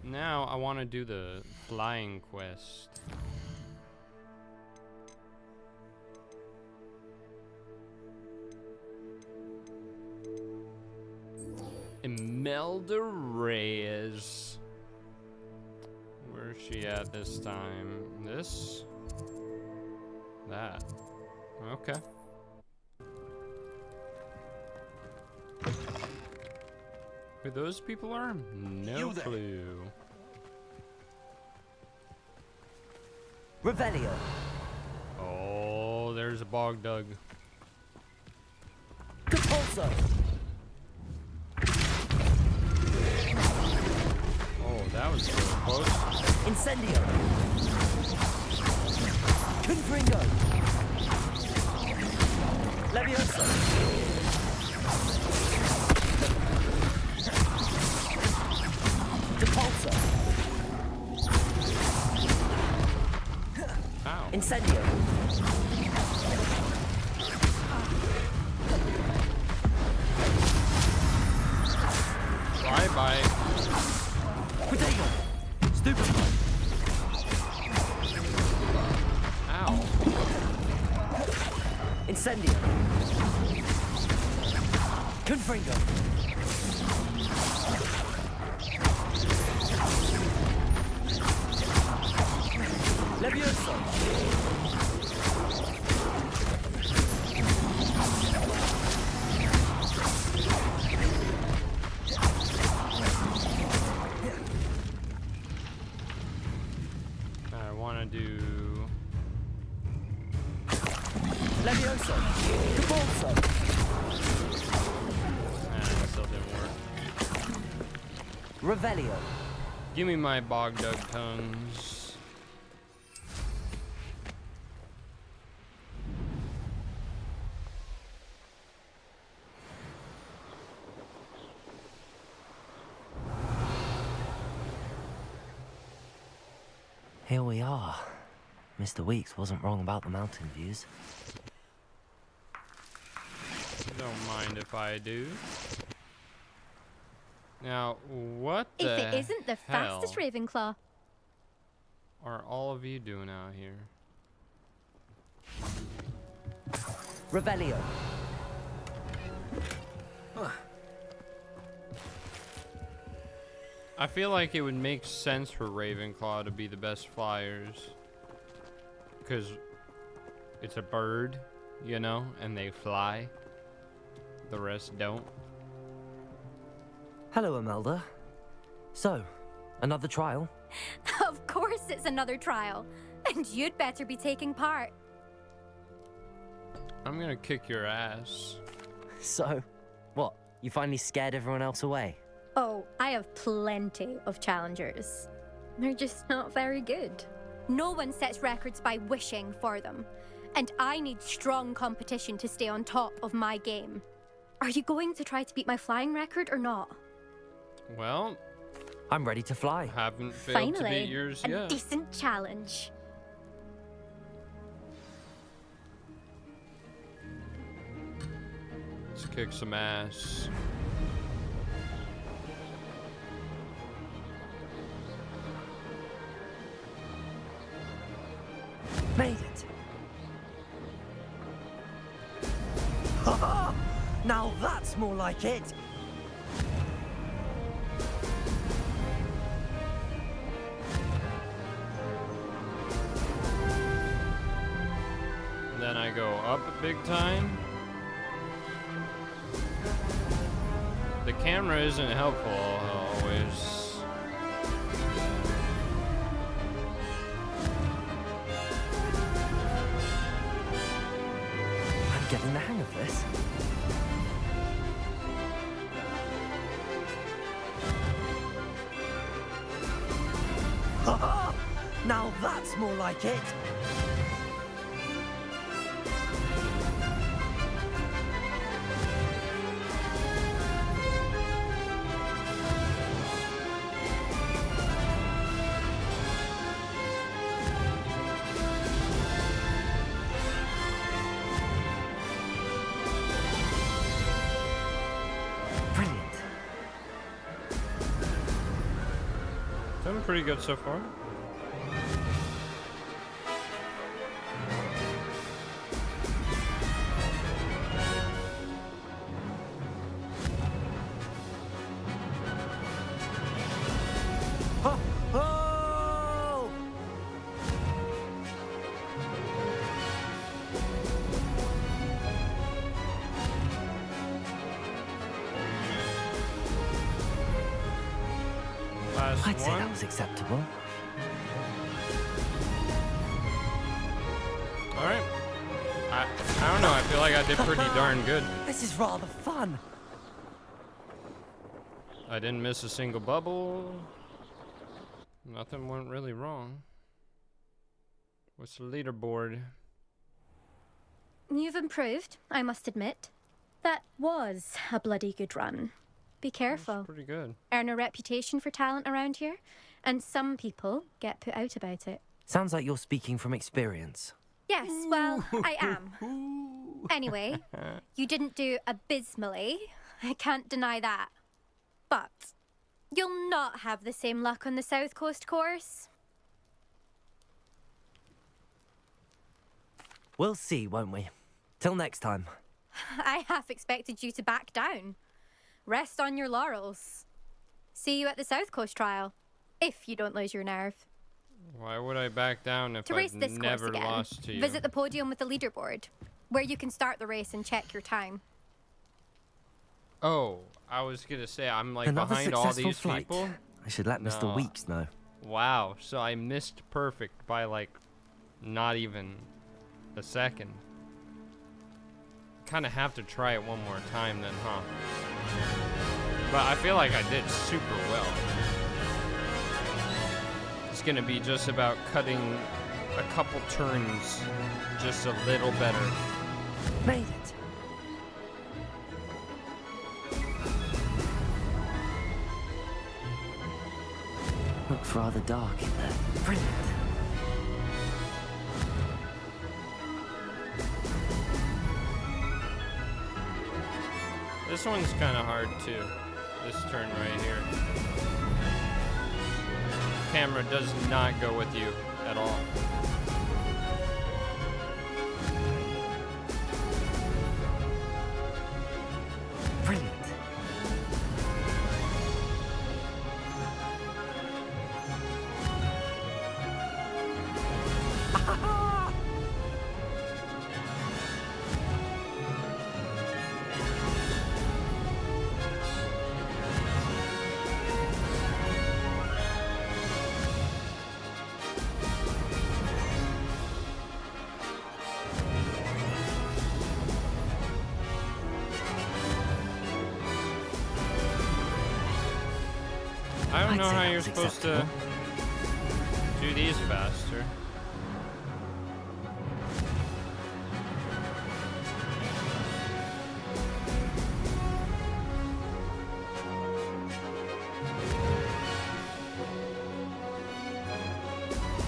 Now I want to do the flying quest. Imelda Reyes. Where's she at this time? This? That. Okay. Who those people are? No clue. Revelio. Oh, there's a bog dug. Compulso. Oh, that was so close. Incendio. Confringo. Levioso. Depulso. Ow. Incendio. Bye-bye. Potato. Stupefy. Ow. Incendio. Confringo. Levioso. I want to do... Levioso. Compulso. Nah, that still didn't work. Revelio. Give me my bog dug tongues. Here we are. Mr. Weeks wasn't wrong about the mountain views. Don't mind if I do. Now, what the If it isn't the hell fastest Ravenclaw. are all of you doing out here? Revelio. I feel like it would make sense for Ravenclaw to be the best flyers. Because it's a bird, you know, and they fly. The rest don't. Hello, Imelda. So, another trial? Of course it's another trial. And you'd better be taking part. I'm gonna kick your ass. So, what? You finally scared everyone else away? Oh, I have plenty of challengers. They're just not very good. No one sets records by wishing for them. And I need strong competition to stay on top of my game. Are you going to try to beat my flying record or not? Well, I'm ready to fly. haven't failed to Finally, beat yours a yet. decent challenge. Let's kick some ass. Made it. Ha! Now that's more like it. Then I go up big time. The camera isn't helpful always. I'm getting the hang of this. Ha! Now that's more like it. Doing pretty good so far. Ho, ho! Last I'd say that one. was acceptable. All right. I don't know. I feel like I did pretty darn good. This is rather fun. I didn't miss a single bubble. Nothing went really wrong. What's the leaderboard? You've improved, I must admit. That was a bloody good run. Be careful. Pretty good. Earn a reputation for talent around here, and some people get put out about it. Sounds like you're speaking from experience. Yes, well, I am. Anyway, you didn't do abysmally. I can't deny that. But you'll not have the same luck on the South Coast course. We'll see, won't we? Till next time. I half expected you to back down. Rest on your laurels. See you at the South Coast trial, if you don't lose your nerve. Why would I back down if To race I've this course never again, lost to you? visit the podium with the leaderboard, where you can start the race and check your time. Oh, I was gonna say I'm like Another behind all successful these flight. people. I should let Mr. No. Weeks know. Wow, so I missed perfect by like not even a second. Kind of have to try it one more time then, huh? But I feel like I did super well. It's gonna be just about cutting a couple turns just a little better. Made it. Looks rather dark in there. Brilliant. This one's kind of hard too. This turn right here. Camera does not go with you at all. Brilliant. I don't I'd know say how that you're was supposed to acceptable. do these faster.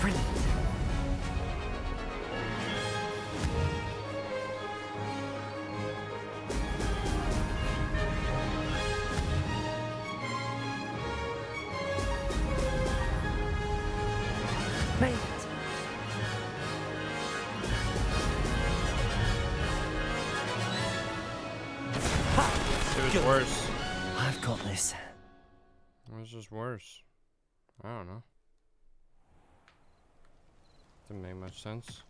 Brilliant. Made it. It was Good. worse. I've got this. It was just worse. I don't know. Didn't make much sense.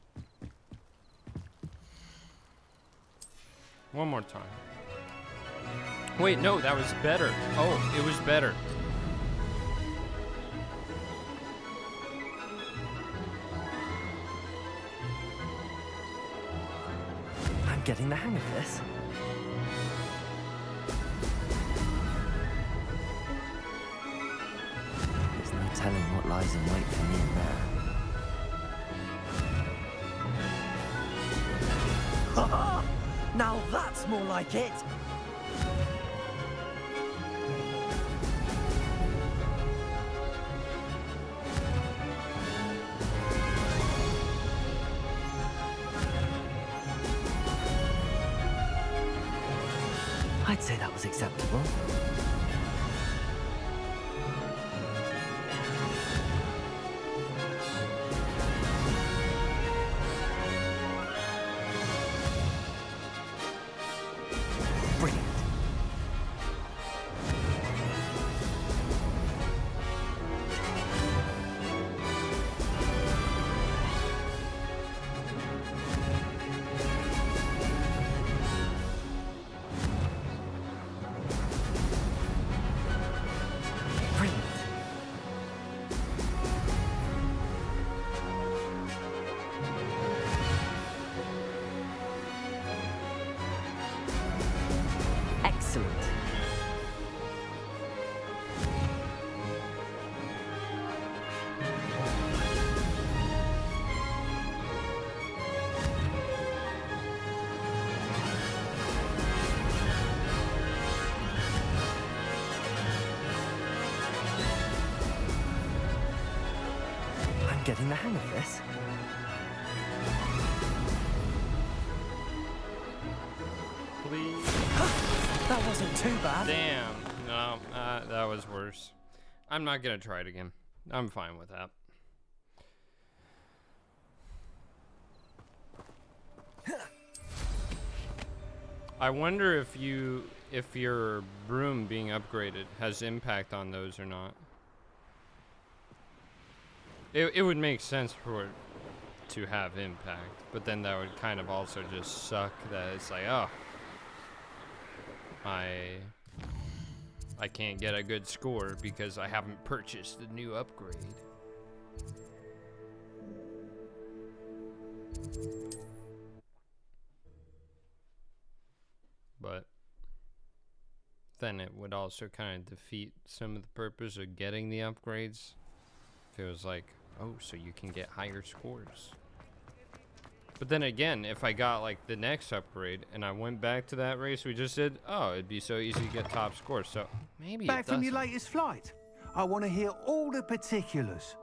One more time. Wait, no, that was better. Oh, it was better. I'm getting the hang of this. There's no telling what lies in wait for me in there. Now that's more like it. I'd say that was acceptable. getting the hang of this. Please. That wasn't too bad. Damn. No, that was worse. I'm not gonna try it again. I'm fine with that. I wonder if your broom being upgraded has impact on those or not. It would make sense for it to have impact, but then that would kind of also just suck that it's like, oh, I can't get a good score because I haven't purchased the new upgrade. But then it would also kind of defeat some of the purpose of getting the upgrades. If it was like, oh, so you can get higher scores. But then again, if I got like the next upgrade and I went back to that race we just did, oh, it'd be so easy to get top scores. So maybe Back it doesn't. from your latest flight. I want to hear all the particulars.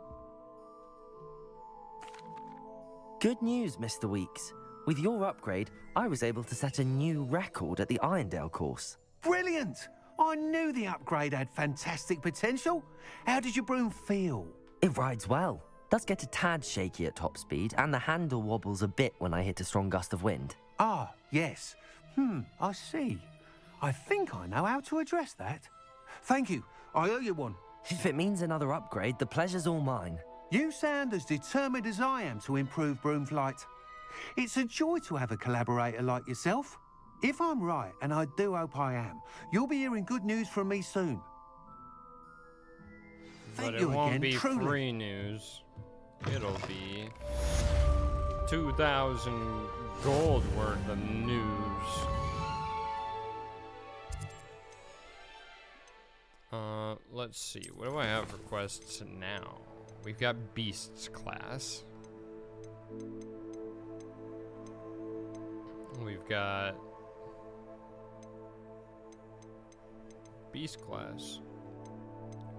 Good news, Mr. Weeks. With your upgrade, I was able to set a new record at the Irondale course. Brilliant! I knew the upgrade had fantastic potential. How did your broom feel? It rides well. Does get a tad shaky at top speed, and the handle wobbles a bit when I hit a strong gust of wind. Ah, yes. I see. I think I know how to address that. Thank you. I owe you one. If it means another upgrade, the pleasure's all mine. You sound as determined as I am to improve broom flight. It's a joy to have a collaborator like yourself. If I'm right, and I do hope I am, you'll be hearing good news from me soon. Thank But it you won't again, be truly. free news. It'll be 2,000 gold worth of news. Let's see. What do I have for quests now? We've got Beasts class. We've got Beast class.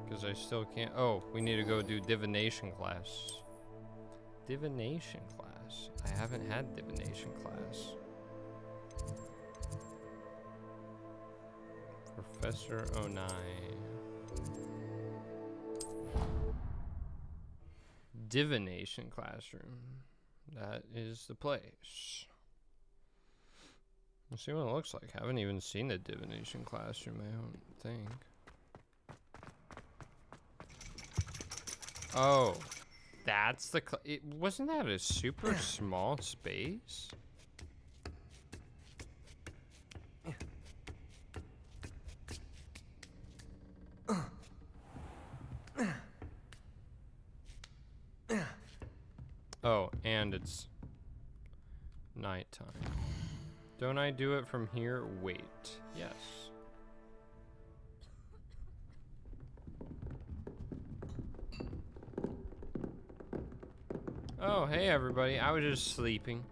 Because I still can't. Oh, we need to go do Divination class. Divination class. I haven't had Divination class. Professor 09. Divination classroom. That is the place. Let's see what it looks like. I haven't even seen the Divination classroom, I don't think. Oh, that's the. Wasn't that a super small space? Oh, and it's nighttime. Don't I do it from here? Wait. Yes. Oh, hey everybody. I was just sleeping.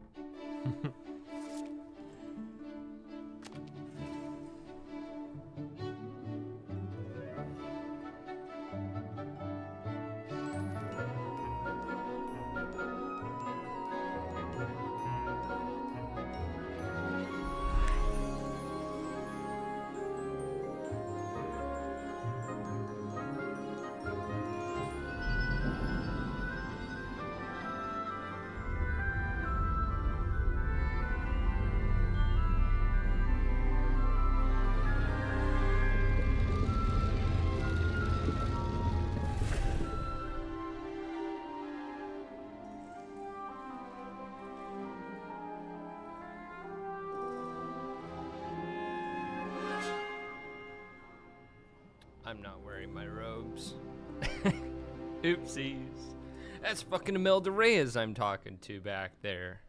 I'm not wearing my robes. Oopsies. That's fucking Imelda Reyes I'm talking to back there.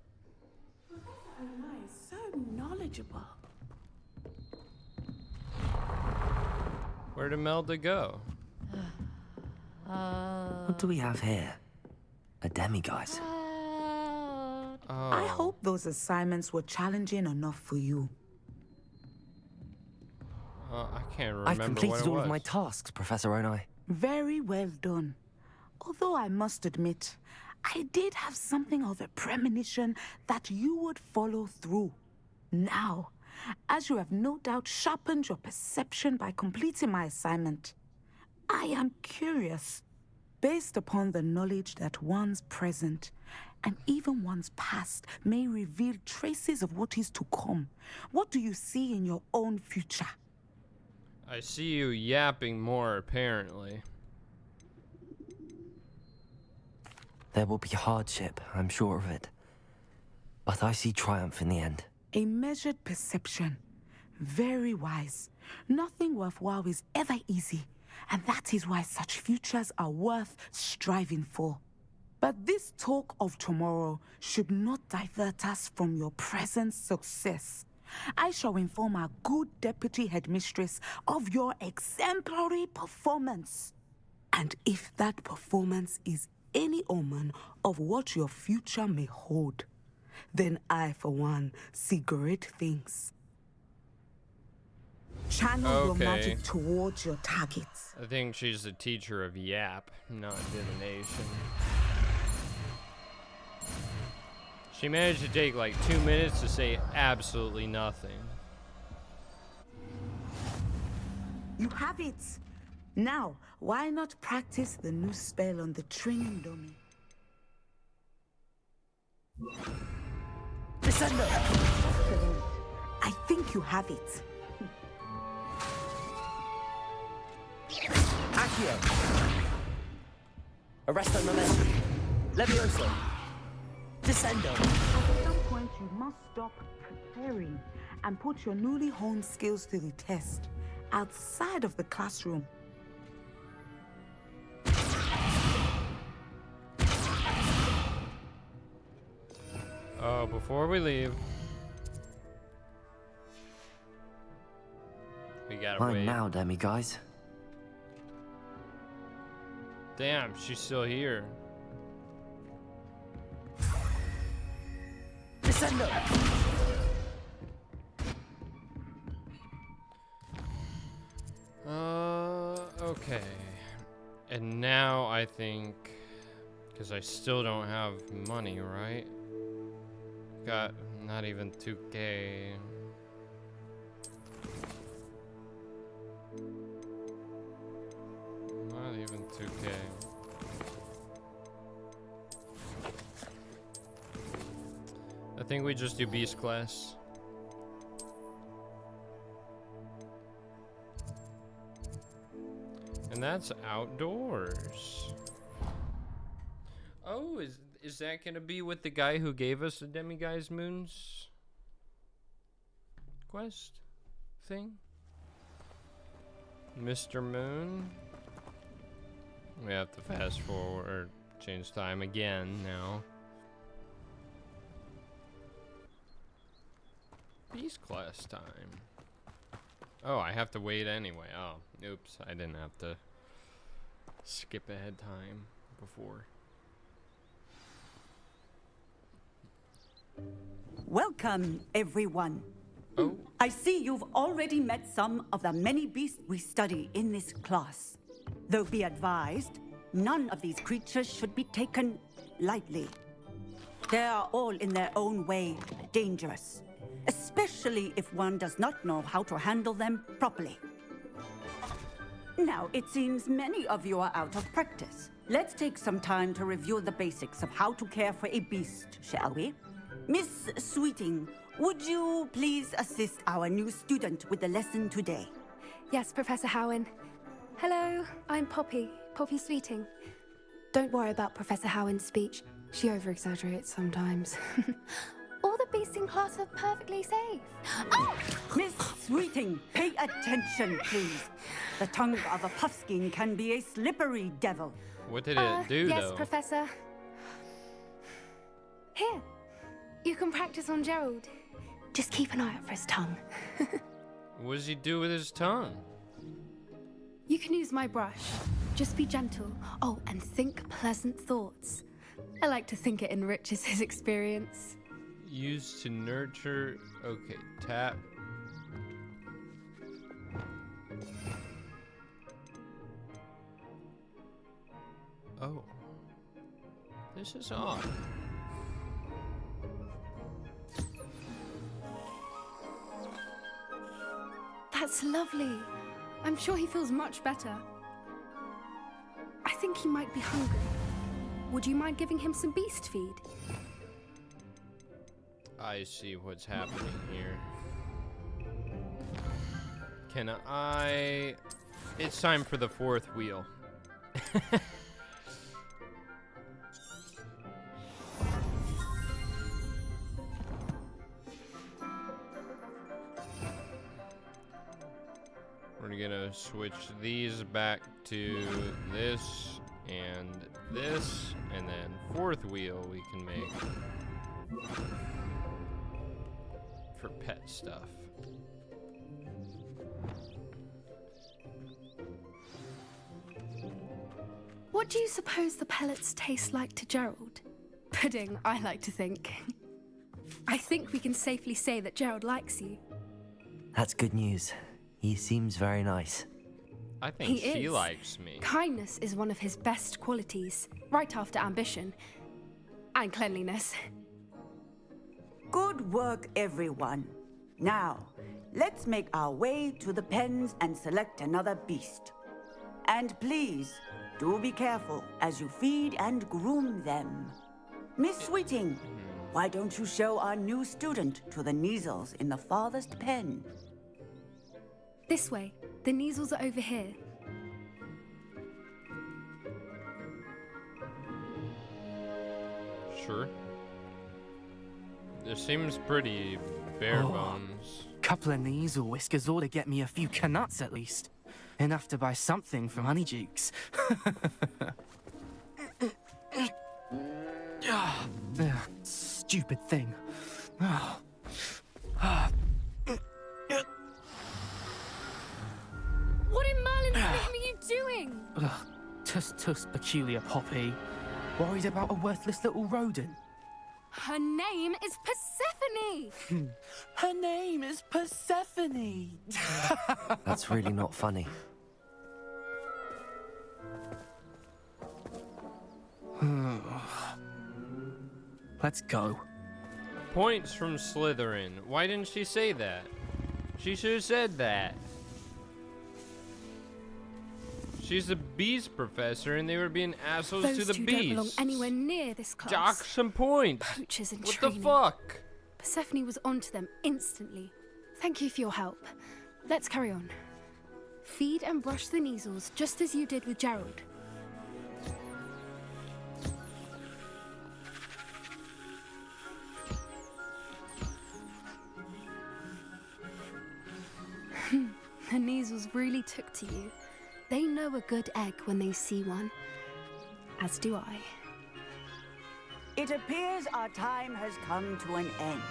Nice, so knowledgeable. Where'd Imelda go? What do we have here? A demiguise. Oh. I hope those assignments were challenging enough for you. I can't remember I've what completed it all was. of my tasks, Professor Onai. Very well done. Although I must admit, I did have something of a premonition that you would follow through. Now, as you have no doubt sharpened your perception by completing my assignment, I am curious, based upon the knowledge that one's present and even one's past may reveal traces of what is to come. What do you see in your own future? I see you yapping more, apparently. There will be hardship, I'm sure of it. But I see triumph in the end. A measured perception. Very wise. Nothing worthwhile is ever easy, and that is why such futures are worth striving for. But this talk of tomorrow should not divert us from your present success. I shall inform our good deputy headmistress of your exemplary performance. And if that performance is any omen of what your future may hold, then I, for one, see great things. Channel your magic towards your targets. I think she's the teacher of yap, not divination. She managed to take like 2 minutes to say absolutely nothing. You have it. Now, why not practice the new spell on the training dummy? Descender! Excellent. I think you have it. Accio! Arresto momentum. Levioso! Descendo! At some point, you must stop preparing and put your newly honed skills to the test outside of the classroom. Oh, before we leave, we gotta Time wait. now, demi-guys. Damn, she's still here. Descendo! Okay. And now I think, because I still don't have money, right? Got not even 2K. Not even 2K. I think we just do beast class. And that's outdoors. Oh, is that gonna be with the guy who gave us the Demiguise Moons quest thing? Mr. Moon? We have to fast forward or change time again now. Beast class time. Oh, I have to wait anyway. Oh, oops. I didn't have to skip ahead time before. Welcome, everyone. Oh. I see you've already met some of the many beasts we study in this class. Though be advised, none of these creatures should be taken lightly. They are all in their own way dangerous, especially if one does not know how to handle them properly. Now, it seems many of you are out of practice. Let's take some time to review the basics of how to care for a beast, shall we? Miss Sweeting, would you please assist our new student with the lesson today? Yes, Professor Howen. Hello, I'm Poppy Sweeting. Don't worry about Professor Howen's speech. She over-exaggerates sometimes. All the beasts in class are perfectly safe. Oh! Miss Sweeting, pay attention, please. The tongue of a puffskein can be a slippery devil. What did it do, yes, though? Professor. Here, you can practice on Gerald. Just keep an eye out for his tongue. What does he do with his tongue? You can use my brush. Just be gentle. Oh, and think pleasant thoughts. I like to think it enriches his experience. Used to nurture. Okay, tap. Oh. This is odd. That's lovely. I'm sure he feels much better. I think he might be hungry. Would you mind giving him some beast feed? I see what's happening here. Can I... It's time for the fourth wheel. We're gonna switch these back to this and this, and then fourth wheel we can make for pet stuff. What do you suppose the pellets taste like to Gerald? Pudding, I like to think. I think we can safely say that Gerald likes you. That's good news. He seems very nice. I think He she is. likes me. Kindness is one of his best qualities, right after ambition. And cleanliness. Good work, everyone. Now, let's make our way to the pens and select another beast. And please, do be careful as you feed and groom them. Miss Sweeting, why don't you show our new student to the Neasels in the farthest pen? This way. The Neasels are over here. Sure. This seems pretty bare bones. Couple of Neasel whiskers ought to get me a few canuts at least. Enough to buy something from Honeydukes. Stupid thing. What in Merlin's name are you doing? Tuss, peculiar Poppy. Worried about a worthless little rodent. Her name is Persephone! Her name is Persephone. That's really not funny. Let's go. Points from Slytherin. Why didn't she say that? She should have said that. She's the beast professor, and they were being assholes Those to the two beast. don't belong anywhere near this class. Dock some points. Poachers in What training. the fuck? Persephone was onto them instantly. Thank you for your help. Let's carry on. Feed and brush the Neasels just as you did with Gerald. The Neasels really took to you. They know a good egg when they see one. As do I. It appears our time has come to an end.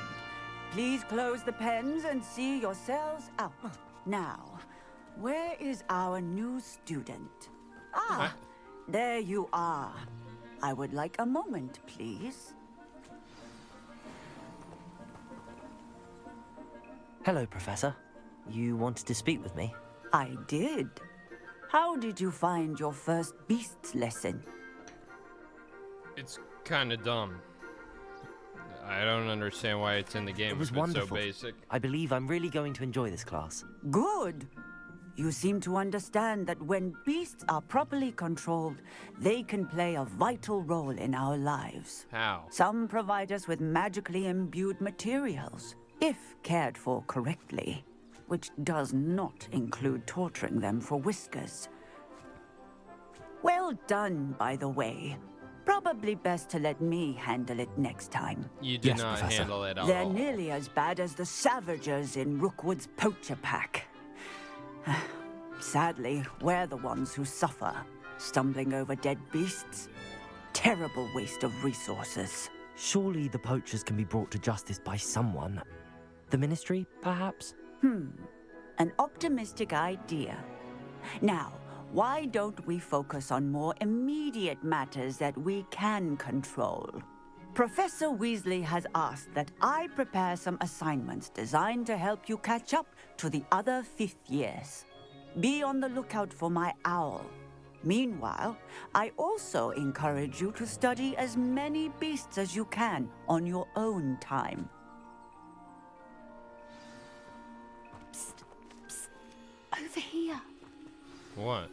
Please close the pens and see yourselves out. Now, where is our new student? Ah, there you are. I would like a moment, please. Hello, Professor. You wanted to speak with me? I did. How did you find your first beasts lesson? It's kind of dumb. I don't understand why it's in the game It was if it's wonderful. so basic. I believe I'm really going to enjoy this class. Good. You seem to understand that when beasts are properly controlled, they can play a vital role in our lives. How? Some provide us with magically imbued materials, if cared for correctly, which does not include torturing them for whiskers. Well done, by the way. Probably best to let me handle it next time. You did Yes, not Professor. handle it at They're all. nearly as bad as the Savagers in Rookwood's poacher pack. Sadly, we're the ones who suffer, stumbling over dead beasts. Terrible waste of resources. Surely the poachers can be brought to justice by someone. The Ministry, perhaps? An optimistic idea. Now, why don't we focus on more immediate matters that we can control? Professor Weasley has asked that I prepare some assignments designed to help you catch up to the other fifth years. Be on the lookout for my owl. Meanwhile, I also encourage you to study as many beasts as you can on your own time. Over here. What?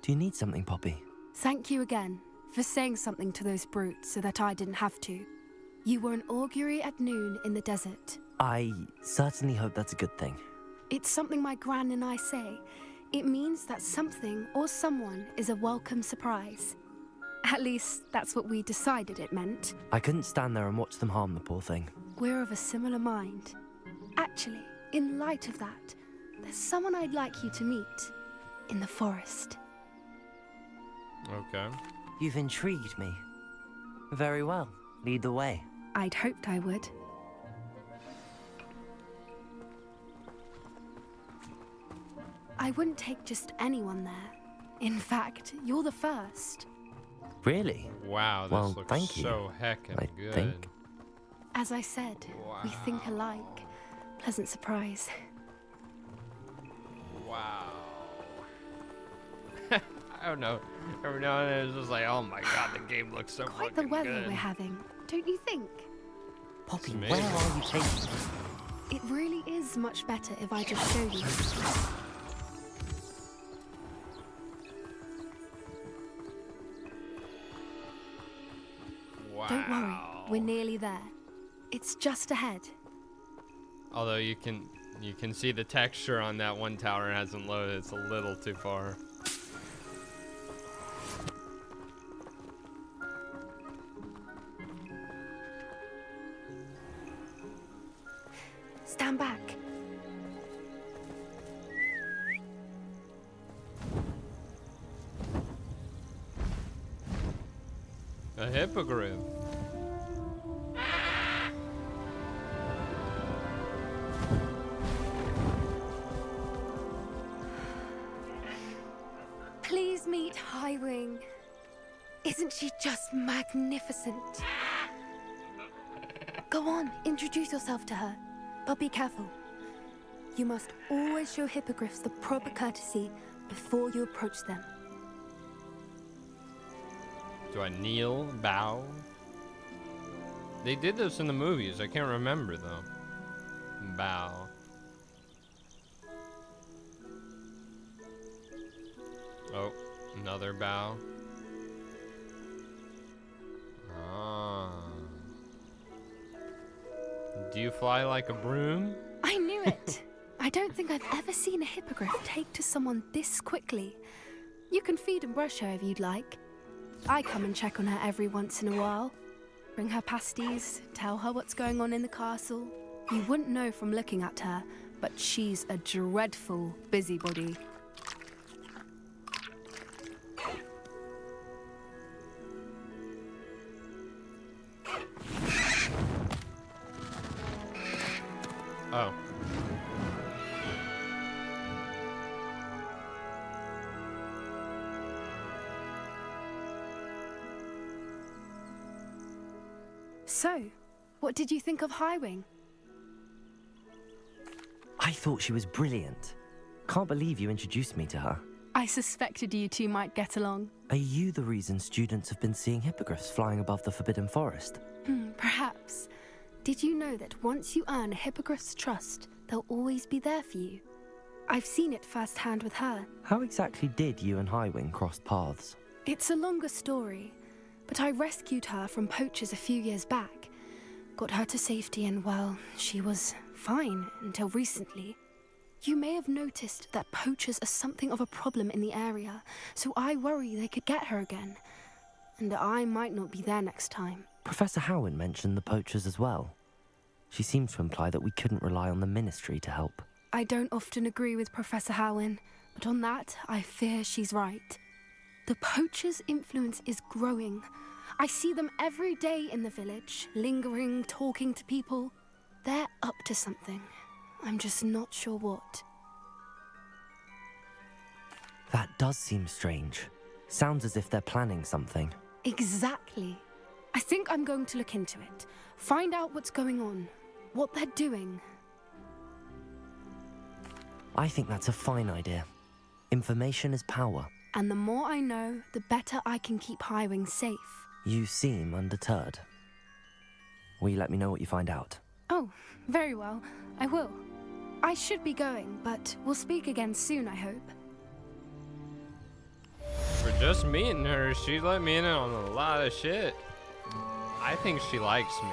Do you need something, Poppy? Thank you again for saying something to those brutes so that I didn't have to. You were an augury at noon in the desert. I certainly hope that's a good thing. It's something my gran and I say. It means that something or someone is a welcome surprise. At least, that's what we decided it meant. I couldn't stand there and watch them harm the poor thing. We're of a similar mind. Actually, in light of that, there's someone I'd like you to meet. In the forest. Okay. You've intrigued me. Very well. Lead the way. I'd hoped I would. I wouldn't take just anyone there. In fact, you're the first. Really? Wow, this Well, looks thank you. so heckin' I good. think. As I said, we think alike. Pleasant surprise. Wow. I don't know. Every now and then it's just like, oh my god, the game looks so Quite fucking the weather good. we're having, don't you think? Poppy, It's where amazing. are you taking me? It really is much better if I just show you. Wow. Don't worry, we're nearly there. It's just ahead. Although you can see the texture on that one tower hasn't loaded. It's a little too far. Stand back. A hippogriff. Please meet Highwing. Isn't she just magnificent? Go on, introduce yourself to her. But be careful. You must always show hippogriffs the proper courtesy before you approach them. Do I kneel? Bow? They did this in the movies. I can't remember though. Bow. Oh, another bow. Ah. Do you fly like a broom? I knew it! I don't think I've ever seen a hippogriff take to someone this quickly. You can feed and brush her if you'd like. I come and check on her every once in a while. Bring her pasties, tell her what's going on in the castle. You wouldn't know from looking at her, but she's a dreadful busybody. Oh. So, what did you think of Highwing? I thought she was brilliant. Can't believe you introduced me to her. I suspected you two might get along. Are you the reason students have been seeing hippogriffs flying above the Forbidden Forest? Perhaps. Did you know that once you earn a hippogriff's trust, they'll always be there for you? I've seen it firsthand with her. How exactly did you and Highwing cross paths? It's a longer story, but I rescued her from poachers a few years back. Got her to safety and, well, she was fine until recently. You may have noticed that poachers are something of a problem in the area, so I worry they could get her again. And I might not be there next time. Professor Howen mentioned the poachers as well. She seemed to imply that we couldn't rely on the Ministry to help. I don't often agree with Professor Howen, but on that, I fear she's right. The poachers' influence is growing. I see them every day in the village, lingering, talking to people. They're up to something. I'm just not sure what. That does seem strange. Sounds as if they're planning something. Exactly. I think I'm going to look into it. Find out what's going on, what they're doing. I think that's a fine idea. Information is power. And the more I know, the better I can keep Highwing safe. You seem undeterred. Will you let me know what you find out? Oh, very well. I will. I should be going, but we'll speak again soon, I hope. For just meeting her, she let me in on a lot of shit. I think she likes me.